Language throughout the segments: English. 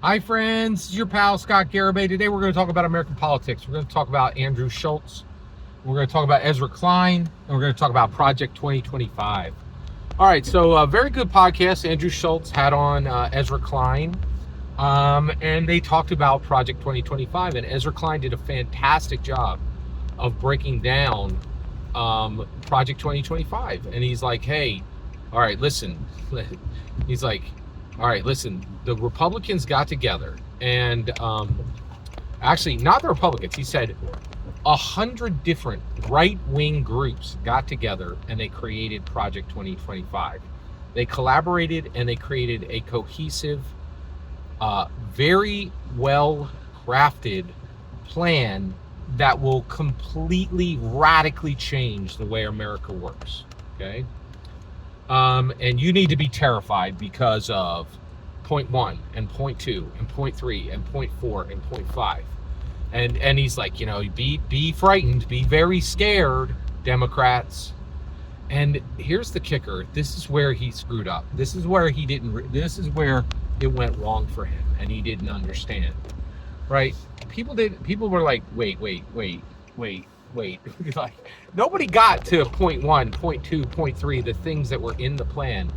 Hi friends, this is your pal Scott Garibay. Today we're going to talk about American politics. We're going to talk about Andrew Schultz. We're going to talk about Ezra Klein, and we're going to talk about Project 2025. All right, so a very good podcast. Andrew Schultz had on Ezra Klein, and they talked about Project 2025. And Ezra Klein did a fantastic job of breaking down Project 2025. And he's like, hey, all right, listen. He's like, all right, listen, the Republicans got together and actually not the Republicans. He said 100 different right-wing groups got together and they created Project 2025. They collaborated and they created a cohesive, very well-crafted plan that will completely, radically change the way America works, okay? And you need to be terrified because of point 1 and point 2 and point 3 and point 4 and point 5. And he's like, you know, be frightened, be very scared, Democrats. And here's the kicker. This is where he screwed up. This is where this is where it went wrong for him and he didn't understand. Right? People were like, wait. Like, nobody got to point 1, point 2, point 3, the things that were in the plan.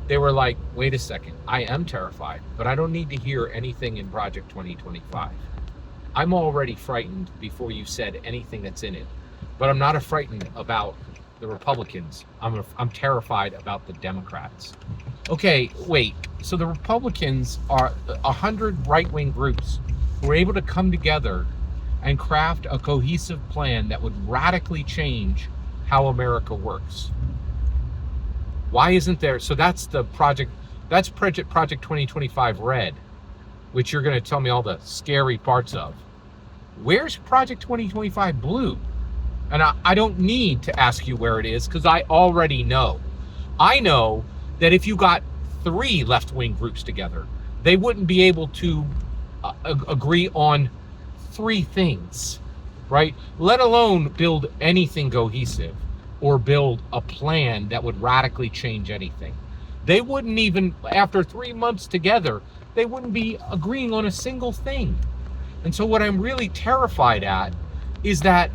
They were like, wait a second, I am terrified, but I don't need to hear anything in Project 2025. I'm already frightened before you said anything that's in it, but I'm not frightened about the Republicans. I'm terrified about the Democrats. Okay, wait, so the Republicans are 100 right-wing groups who were able to come together and craft a cohesive plan that would radically change how America works. Why isn't there? So that's the project. That's Project 2025 Red, which you're going to tell me all the scary parts of. Where's Project 2025 Blue? And I don't need to ask you where it is because I already know. I know that if you got 3 left-wing groups together, they wouldn't be able to agree on 3 things, right? Let alone build anything cohesive or build a plan that would radically change anything. They wouldn't even, after 3 months together, they wouldn't be agreeing on a single thing. And so what I'm really terrified at is that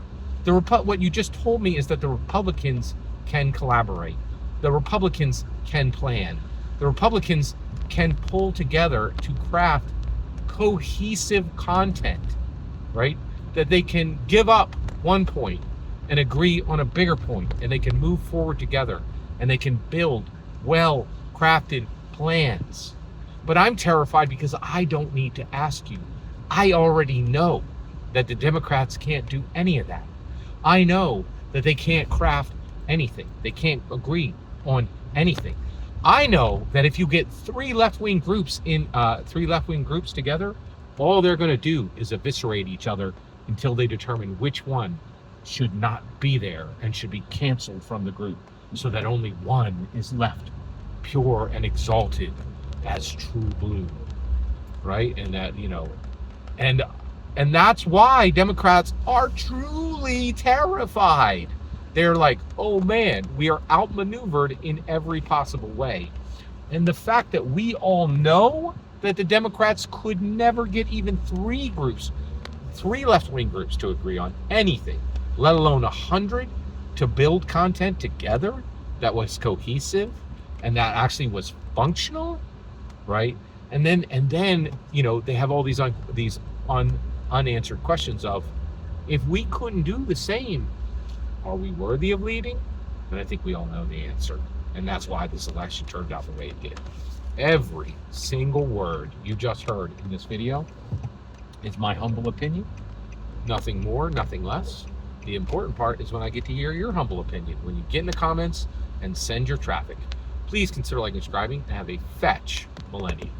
what you just told me is that the Republicans can collaborate. The Republicans can plan. The Republicans can pull together to craft cohesive content, right? That they can give up one point and agree on a bigger point, and they can move forward together, and they can build well-crafted plans. But I'm terrified because I don't need to ask you. I already know that the Democrats can't do any of that. I know that they can't craft anything. They can't agree on anything. I know that if you get 3 left-wing groups together, all they're going to do is eviscerate each other until they determine which one should not be there and should be canceled from the group so that only one is left pure and exalted as true blue, right? And that, you know, and that's why Democrats are truly terrified. They're like, oh man, we are outmaneuvered in every possible way. And the fact that we all know that the Democrats could never get even 3 left-wing groups to agree on anything, let alone 100 to build content together that was cohesive and that actually was functional, right? And then you know, they have all these unanswered questions of, if we couldn't do the same, are we worthy of leading? And I think we all know the answer. And that's why this election turned out the way it did. Every single word you just heard in this video is my humble opinion. Nothing more, nothing less. The important part is when I get to hear your humble opinion, when you get in the comments and send your traffic. Please consider liking and subscribing and have a fetch millennium.